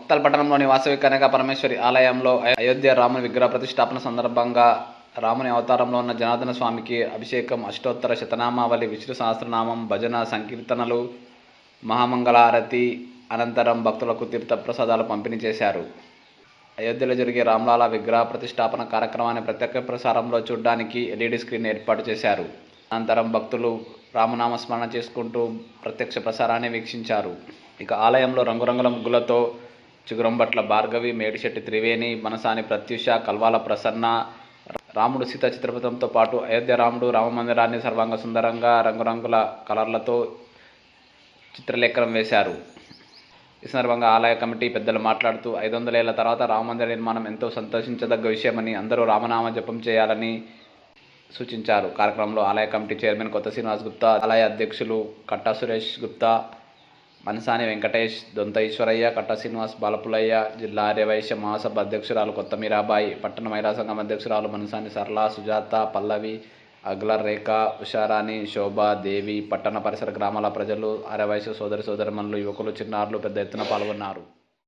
ముక్తల్ పట్టణంలోని వాసవి కనక పరమేశ్వరి ఆలయంలో అయోధ్య రాముని విగ్రహ ప్రతిష్టాపన సందర్భంగా రాముని అవతారంలో ఉన్న జనార్దన స్వామికి అభిషేకం, అష్టోత్తర శతనామావళి, విష్ణు సహస్రనామం, భజన, సంకీర్తనలు, మహామంగళారతి అనంతరం భక్తులకు తీర్థప్రసాదాలు పంపిణీ చేశారు. అయోధ్యలో జరిగే రామ్లాలా విగ్రహ ప్రతిష్టాపన కార్యక్రమాన్ని ప్రత్యక్ష ప్రసారంలో చూడడానికి ఎల్ఈడి స్క్రీన్ ఏర్పాటు చేశారు. అనంతరం భక్తులు రామనామస్మరణ చేసుకుంటూ ప్రత్యక్ష ప్రసారాన్ని వీక్షించారు. ఇక ఆలయంలో రంగురంగుల ముగ్గులతో చిగురంబట్ల భార్గవి, మేడిశెట్టి త్రివేణి, మనసాని ప్రత్యూష, కల్వాల ప్రసన్న, రాముడు సీత చిత్రపటంతో పాటు అయోధ్య రాముడు రామమందిరాన్ని సర్వాంగ సుందరంగా రంగురంగుల కలర్లతో చిత్రలేఖనం వేశారు. ఈ సందర్భంగా ఆలయ కమిటీ పెద్దలు మాట్లాడుతూ 500 ఏళ్ల తర్వాత రామమందిర నిర్మాణం ఎంతో సంతోషించదగ్గ విషయమని, అందరూ రామనామ జపం చేయాలని సూచించారు. కార్యక్రమంలో ఆలయ కమిటీ చైర్మన్ కొత్త శ్రీనివాస్ గుప్తా, ఆలయ అధ్యక్షులు కట్టా సురేష్ గుప్తా, మనసాని వెంకటేష్, దొంత ఈశ్వరయ్య, కట్టా శ్రీనివాస్, బాలపులయ్య, జిల్లా ఆర్యవైశ్య మహాసభ అధ్యక్షురాలు కొత్త మీరాబాయి, పట్టణ మహిళా సంఘం అధ్యక్షురాలు మనసాని సరళ, సుజాత, పల్లవి, అగ్లర్ రేఖ, ఉషారాణి, శోభ, దేవి, పట్టణ పరిసర గ్రామాల ప్రజలు, ఆర్యవైశ్య సోదరి సోదరిమణులు, యువకులు, చిన్నారులు పెద్ద ఎత్తున పాల్గొన్నారు.